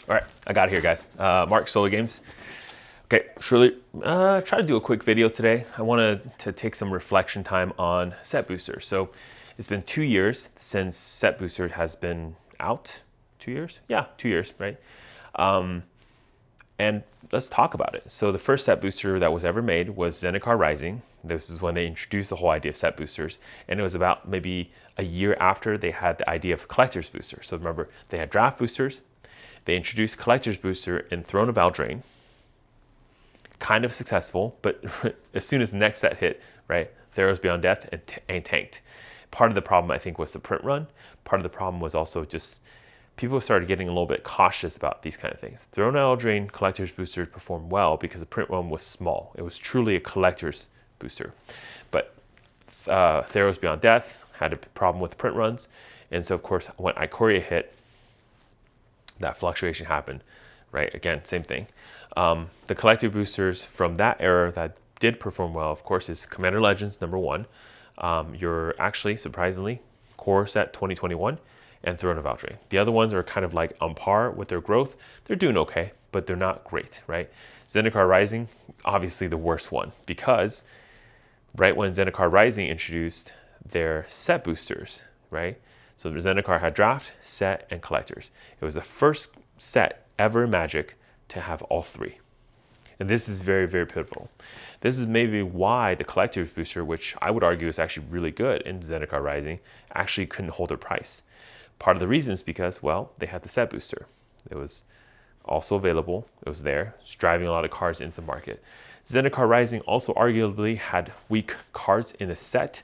All right, I got it here, guys. Mark, Solar Games. Okay, surely try to do a quick video today. I wanted to take some reflection time on Set Booster. So it's been 2 years since Set Booster has been out. 2 years? Yeah, 2 years, right? And let's talk about it. So the first Set Booster that was ever made was Zendikar Rising. This is when they introduced the whole idea of set boosters. And it was about maybe a year after they had the idea of collector's booster. So remember, they had draft boosters. They introduced collector's booster in Throne of Eldraine. Kind of successful, but as soon as the next set hit, right, Theros Beyond Death and tanked. Part of the problem, I think, was the print run. Part of the problem was also just people started getting a little bit cautious about these kind of things. Throne of Eldraine collector's boosters performed well because the print run was small. It was truly a collector's booster. But Theros Beyond Death had a problem with print runs. And so, of course, when Ikoria hit, that fluctuation happened, right? Again, same thing. The collective boosters from that era that did perform well, of course, is Commander Legends #1. You're actually, surprisingly, Core Set 2021 and Throne of Eldraine. The other ones are kind of like on par with their growth. They're doing okay, but they're not great, right? Zendikar Rising, obviously the worst one, because right when Zendikar Rising introduced their set boosters, right? So Zendikar had draft, set, and collectors. It was the first set ever in Magic to have all three. And this is very, very pivotal. This is maybe why the collector's booster, which I would argue is actually really good in Zendikar Rising, actually couldn't hold their price. Part of the reason is because, well, they had the set booster. It was also available. It was there. It's driving a lot of cards into the market. Zendikar Rising also arguably had weak cards in the set.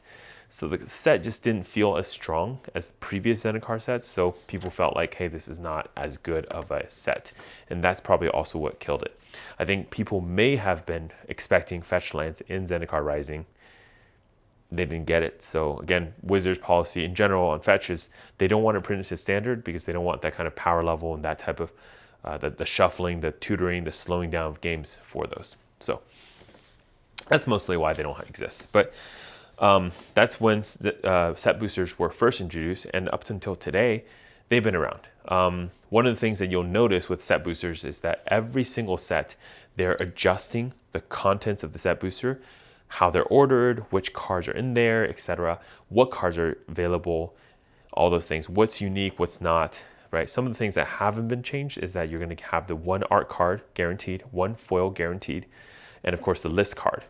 So the set just didn't feel as strong as previous Zendikar sets. So people felt like, hey, this is not as good of a set. And that's probably also what killed it. I think people may have been expecting fetch lands in Zendikar Rising. They didn't get it. So again, Wizards policy in general on fetches, they don't want to print it to standard because they don't want that kind of power level and that type of the shuffling, the tutoring, the slowing down of games for those. So that's mostly why they don't exist. But that's when set boosters were first introduced, and up until today, they've been around. One of the things that you'll notice with set boosters is that every single set, they're adjusting the contents of the set booster, how they're ordered, which cards are in there, etc., what cards are available, all those things, what's unique, what's not, right? Some of the things that haven't been changed is that you're going to have the one art card guaranteed, one foil guaranteed, and of course the list card.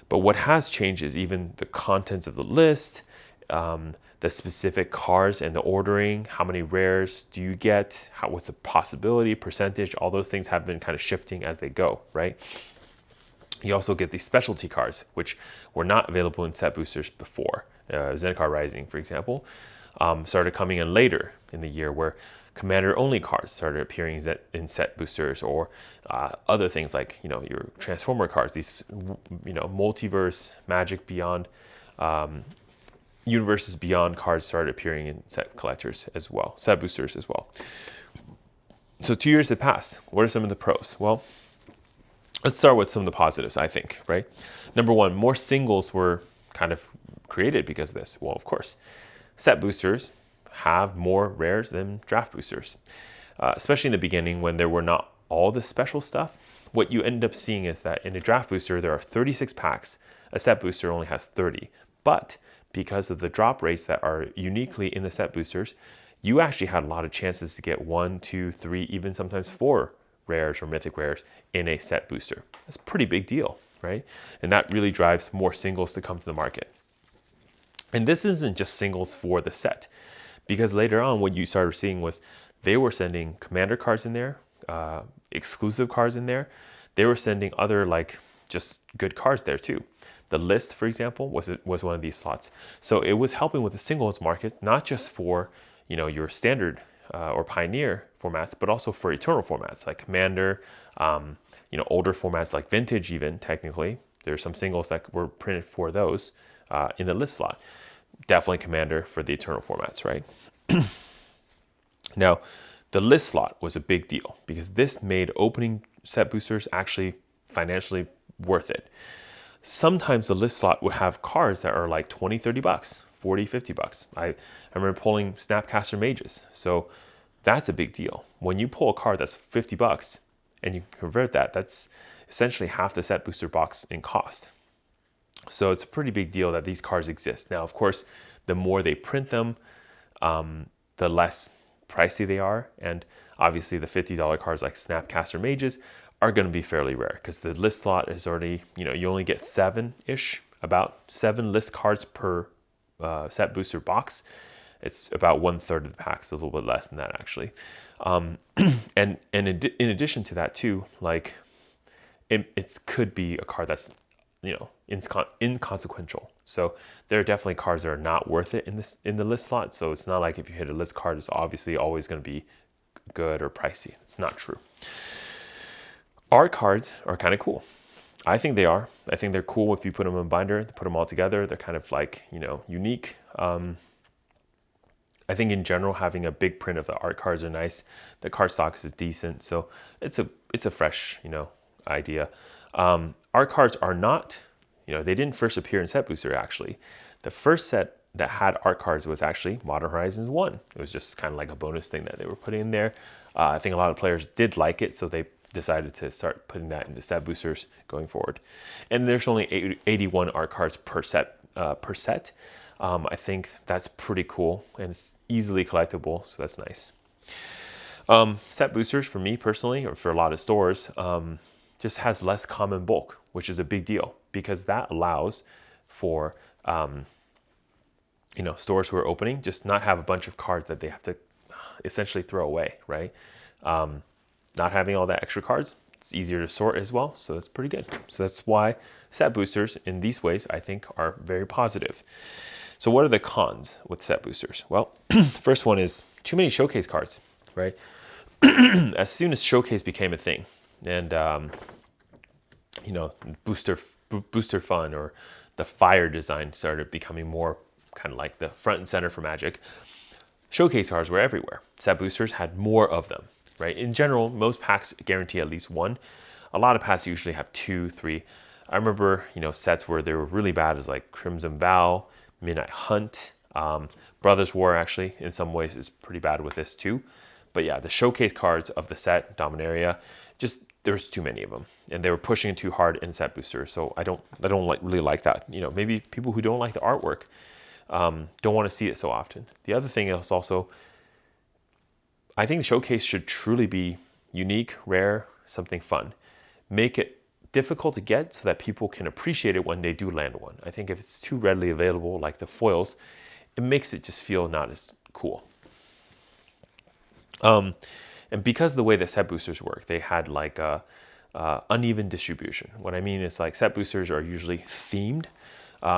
But what has changed is even the contents of the list, the specific cards and the ordering, how many rares do you get, what's the possibility, percentage, all those things have been kind of shifting as they go, right? You also get these specialty cards, which were not available in set boosters before. Zendikar Rising, for example, started coming in later in the year, where commander-only cards started appearing in set boosters, or other things like your Transformer cards, these multiverse, Magic Beyond, Universes Beyond cards started appearing in set collectors as well, set boosters as well. So 2 years have passed. What are some of the pros? Well, let's start with some of the positives, I think, right? Number one, more singles were kind of created because of this. Well, of course, set boosters have more rares than draft boosters, especially in the beginning when there were not all the special stuff. What you end up seeing is that in a draft booster, there are 36 packs. A set booster only has 30. But because of the drop rates that are uniquely in the set boosters, you actually had a lot of chances to get 1, 2, 3, even sometimes 4 rares or mythic rares in a set booster. That's a pretty big deal, right? And that really drives more singles to come to the market. And this isn't just singles for the set, because later on what you started seeing was they were sending commander cards in there, exclusive cards in there. They were sending other just good cards there too. The list, for example, was one of these slots. So it was helping with the singles market, not just for your standard or pioneer formats, but also for eternal formats like commander, older formats like vintage. Even technically, there's some singles that were printed for those in the list slot. Definitely commander for the eternal formats, right? Now, the list slot was a big deal because this made opening set boosters actually financially worth it. Sometimes the list slot would have cards that are like 20, 30 bucks, 40, 50 bucks. I remember pulling Snapcaster Mages. So That's a big deal. When you pull a card that's $50 and you convert that, that's essentially half the set booster box in cost. So it's a pretty big deal that these cards exist. Now, of course, the more they print them, the less pricey they are. And obviously the $50 cards like Snapcaster Mages are going to be fairly rare because the list slot is already, you only get about 7 list cards per set booster box. It's about 1/3 of the packs, a little bit less than that actually. And in addition to that too, like it could be a card that's inconsequential. So there are definitely cards that are not worth it in the list slot. So it's not like if you hit a list card, it's obviously always going to be good or pricey. It's not true. Art cards are kind of cool. I think they are. I think they're cool if you put them in a binder, put them all together. They're kind of like, unique. I think in general, having a big print of the art cards are nice. The card stock is decent. So it's a fresh, idea. Art cards are not, they didn't first appear in Set Booster actually. The first set that had art cards was actually Modern Horizons 1. It was just kind of like a bonus thing that they were putting in there. I think a lot of players did like it, so they decided to start putting that into Set Boosters going forward. And there's only 81 art cards per set. I think that's pretty cool, and it's easily collectible, so that's nice. Set Boosters for me personally, or for a lot of stores, just has less common bulk, which is a big deal because that allows for stores who are opening just not have a bunch of cards that they have to essentially throw away, right? Not having all that extra cards, it's easier to sort as well, so that's pretty good. So that's why Set Boosters in these ways I think are very positive. So what are the cons with Set Boosters? Well, the first one is too many showcase cards, right? As soon as showcase became a thing, and booster fun or the fire design started becoming more kind of like the front and center for Magic, showcase cards were everywhere. Set Boosters had more of them, right? In general, most packs guarantee at least one. A lot of packs usually have 2, 3. I remember, sets where they were really bad is like Crimson Vow, Midnight Hunt, Brothers War actually in some ways is pretty bad with this too. But yeah, the showcase cards of the set, Dominaria, just there's too many of them, and they were pushing it too hard in Set Booster. So I don't really like that. Maybe people who don't like the artwork don't want to see it so often. The other thing is also, I think the showcase should truly be unique, rare, something fun. Make it difficult to get so that people can appreciate it when they do land one. I think if it's too readily available, like the foils, it makes it just feel not as cool. And because the way that Set Boosters work, they had like a uneven distribution. What I mean is like Set Boosters are usually themed.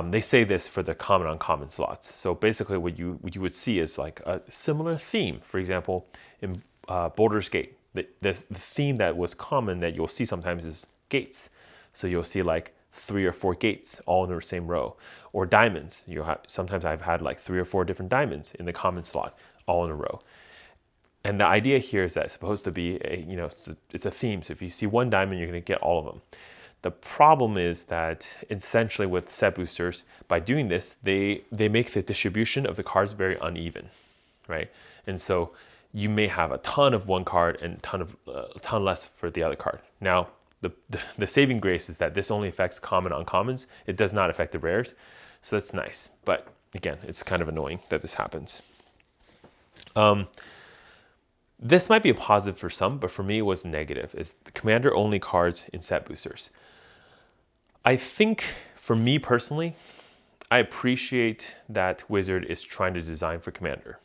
They say this for the common uncommon slots. So basically what you would see is like a similar theme. For example, in Baldur's Gate, the theme that was common that you'll see sometimes is gates. So you'll see like 3 or 4 gates all in the same row. Or diamonds. Sometimes I've had like 3 or 4 different diamonds in the common slot all in a row. And the idea here is that it's supposed to be it's a theme. So if you see one diamond, you're going to get all of them. The problem is that essentially with Set Boosters, by doing this, they make the distribution of the cards very uneven, right? And so you may have a ton of one card and a ton less for the other card. Now, the saving grace is that this only affects common uncommons. It does not affect the rares, so that's nice. But again, it's kind of annoying that this happens. This might be a positive for some, but for me it was negative. It's the commander only cards in Set Boosters. I think for me personally, I appreciate that Wizard is trying to design for commander.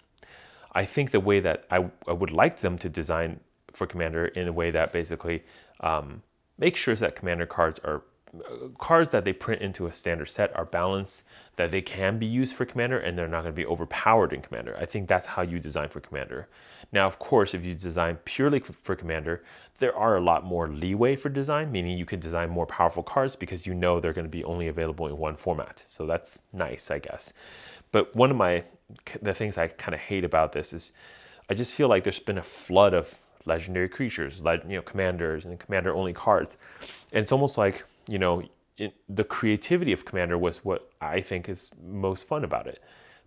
I think the way that I would like them to design for commander in a way that basically makes sure that commander cards are cards that they print into a standard set are balanced, that they can be used for commander and they're not going to be overpowered in commander. I think that's how you design for commander. Now, of course, if you design purely for commander, there are a lot more leeway for design, meaning you can design more powerful cards because they're going to be only available in one format. So that's nice, I guess. But one of the things I kind of hate about this is I just feel like there's been a flood of legendary creatures, commanders and commander only cards. And it's almost like, the creativity of commander was what I think is most fun about it.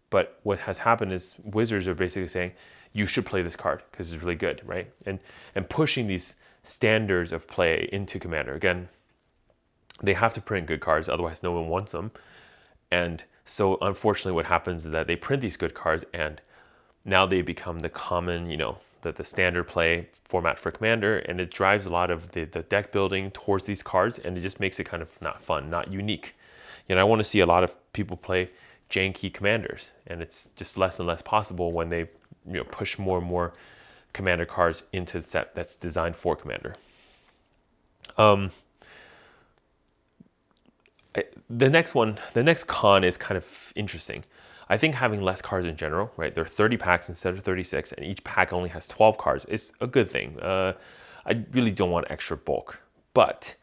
But what has happened is Wizards are basically saying, you should play this card because it's really good, right? And pushing these standards of play into Commander. Again, they have to print good cards, otherwise no one wants them. And so unfortunately what happens is that they print these good cards and now they become the common, the standard play format for Commander, and it drives a lot of the deck building towards these cards, and it just makes it kind of not fun, not unique. I want to see a lot of people play janky Commanders, and it's just less and less possible when they push more and more Commander cards into the set that's designed for Commander. The next con is kind of interesting. I think having less cards in general, right? There are 30 packs instead of 36, and each pack only has 12 cards. It's a good thing. I really don't want extra bulk. But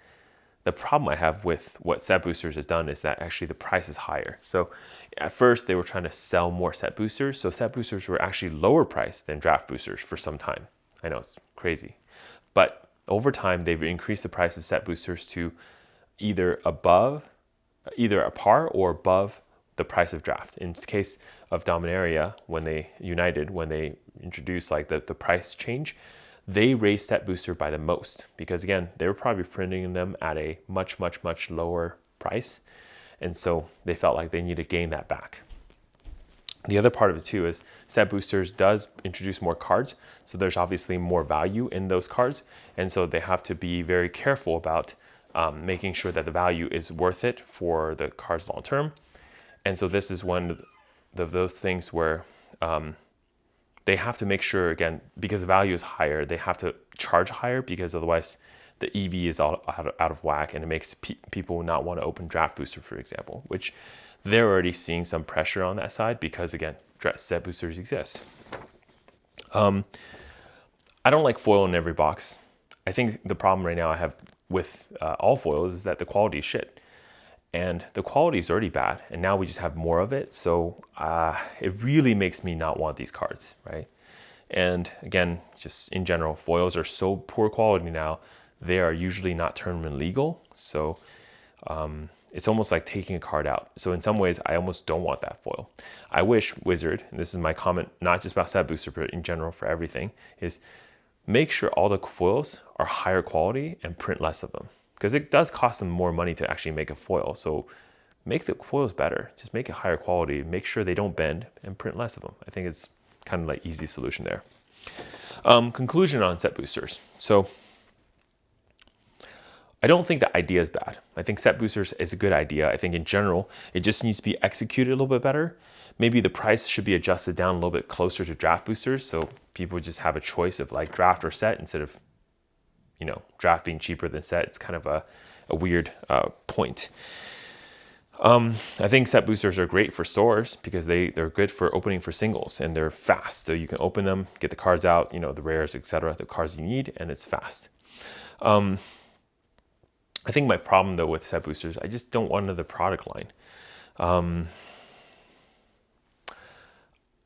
the problem I have with what Set Boosters has done is that actually the price is higher. So at first they were trying to sell more Set Boosters. So Set Boosters were actually lower priced than Draft Boosters for some time. I know it's crazy. But over time, they've increased the price of Set Boosters to either a par or above the price of draft. In the case of Dominaria, when they introduced like the price change, they raised Set Booster by the most because again, they were probably printing them at a much, much, much lower price. And so they felt like they need to gain that back. The other part of it too is Set Boosters does introduce more cards. So there's obviously more value in those cards. And so they have to be very careful about making sure that the value is worth it for the cards long term. And so this is one of those things where they have to make sure, again, because the value is higher, they have to charge higher because otherwise the EV is all out of whack and it makes people not want to open Draft Booster, for example, which they're already seeing some pressure on that side because, again, Set Boosters exist. I don't like foil in every box. I think the problem right now I have with all foils is that the quality is shit. And the quality is already bad, and now we just have more of it. So it really makes me not want these cards, right? And again, just in general, foils are so poor quality now, they are usually not tournament legal. So it's almost like taking a card out. So in some ways, I almost don't want that foil. I wish Wizard, and this is my comment, not just about Set Booster, but in general for everything, is make sure all the foils are higher quality and print less of them. Because it does cost them more money to actually make a foil. So make the foils better. Just make it higher quality. Make sure they don't bend and print less of them. I think it's kind of like easy solution there. Conclusion on Set Boosters. So I don't think the idea is bad. I think Set Boosters is a good idea. I think in general, it just needs to be executed a little bit better. Maybe the price should be adjusted down a little bit closer to Draft Boosters. So people just have a choice of like draft or set instead of draft being cheaper than set. It's kind of a weird point. I think Set Boosters are great for stores because they're good for opening for singles and they're fast. So you can open them, get the cards out, the rares, etc., the cards you need, and it's fast. I think my problem though with Set Boosters, I just don't want another product line.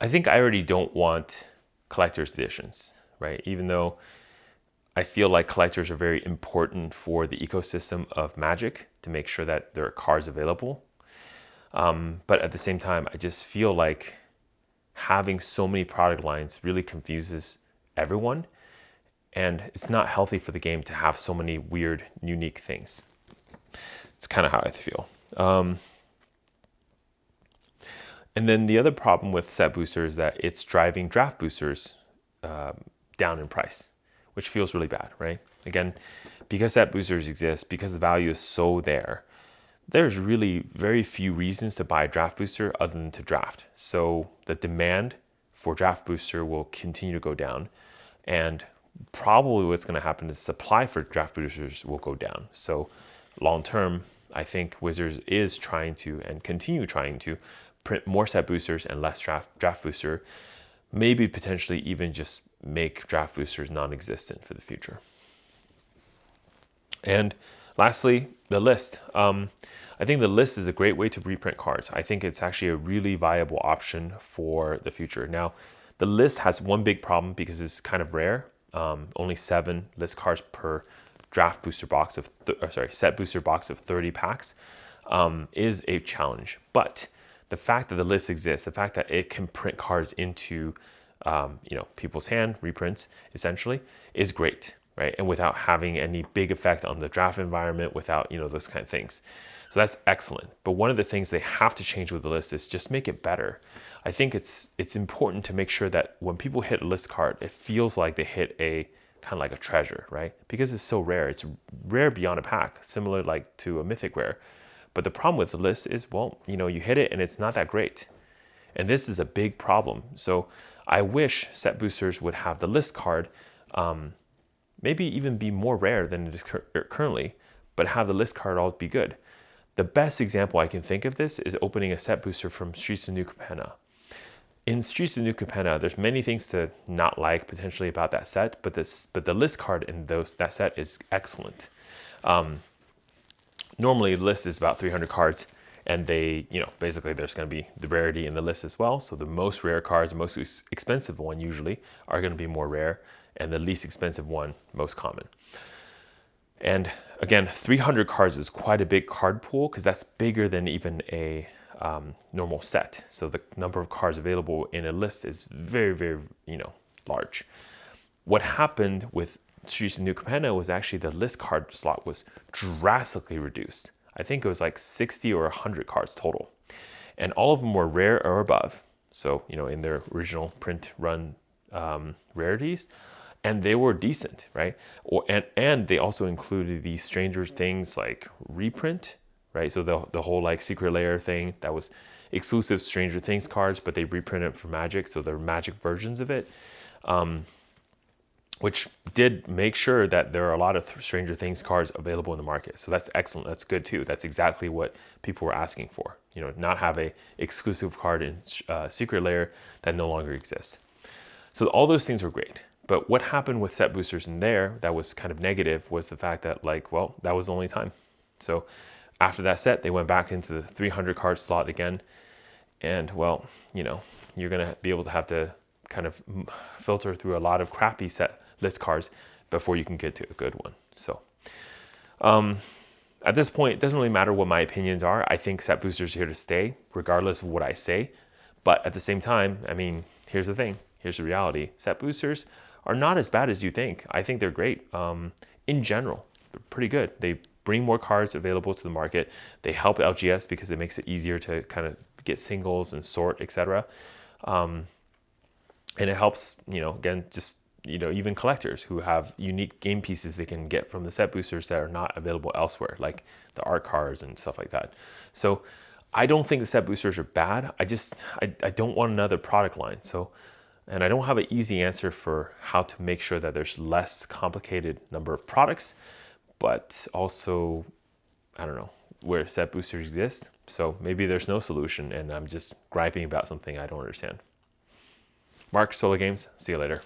I think I already don't want collector's editions, right? Even though I feel like collectors are very important for the ecosystem of Magic to make sure that there are cards available. But at the same time, I just feel like having so many product lines really confuses everyone. And it's not healthy for the game to have so many weird, unique things. It's kind of how I feel. And then the other problem with Set Boosters is that it's driving Draft Boosters down in price, which feels really bad, right? Again, because Set Boosters exist, because the value is so there's really very few reasons to buy a Draft Booster other than to draft. So the demand for Draft Booster will continue to go down, and probably what's going to happen is supply for Draft Boosters will go down. So long term, I think Wizards is trying to and continue trying to print more Set Boosters and less draft booster, maybe potentially even just make Draft Boosters non-existent for the future. And lastly, the list. I think the list is a great way to reprint cards. I think it's actually a really viable option for the future. Now, the list has one big problem because it's kind of rare. Only 7 list cards per draft booster box Set booster box of 30 packs is a challenge. But the fact that the list exists, the fact that it can print cards into people's hand, reprints essentially, is great, right? And without having any big effect on the draft environment, without those kind of things. So that's excellent. But one of the things they have to change with the list is just make it better. I think it's important to make sure that when people hit a list card, it feels like they hit a kind of like a treasure, right? Because it's so rare. It's rare beyond a pack, similar like to a mythic rare. But the problem with the list is, well, you hit it and it's not that great. And this is a big problem. So I wish set boosters would have the list card, maybe even be more rare than it is currently, but have the list card all be good. The best example I can think of this is opening a set booster from Streets of New Capenna. In Streets of New Capenna, there's many things to not like potentially about that set, but the list card in that set is excellent. Normally the list is about 300 cards, and basically there's going to be the rarity in the list as well. So the most rare cards, the most expensive one usually, are going to be more rare, and the least expensive one most common. And again, 300 cards is quite a big card pool, because that's bigger than even a normal set. So the number of cards available in a list is very, very, large. What happened with Streets of New Capenna was actually the list card slot was drastically reduced. I think it was like 60 or 100 cards total. And all of them were rare or above. So, in their original print run rarities. And they were decent, right? And they also included the Stranger Things like reprint, right? So the whole like secret layer thing that was exclusive Stranger Things cards, but they reprinted it for Magic, so they're Magic versions of it, which did make sure that there are a lot of Stranger Things cards available in the market. So that's excellent. That's good too. That's exactly what people were asking for. Not have a exclusive card in secret layer that no longer exists. So all those things were great. But what happened with set boosters in there that was kind of negative was the fact that that was the only time. So after that set, they went back into the 300 card slot again. And you're going to be able to have to kind of filter through a lot of crappy set list cards before you can get to a good one. So at this point, it doesn't really matter what my opinions are. I think set boosters are here to stay, regardless of what I say. But at the same time, here's the thing. Here's the reality. Set boosters are not as bad as you think. I think they're great. In general, they're pretty good. They bring more cards available to the market. They help LGS because it makes it easier to kind of get singles and sort, etc. And it helps, again, just, even collectors who have unique game pieces they can get from the set boosters that are not available elsewhere, like the art cards and stuff like that. So I don't think the set boosters are bad. I don't want another product line. And I don't have an easy answer for how to make sure that there's less complicated number of products, but also, I don't know, where set boosters exist. So maybe there's no solution and I'm just griping about something I don't understand. Mark, Solar Games, see you later.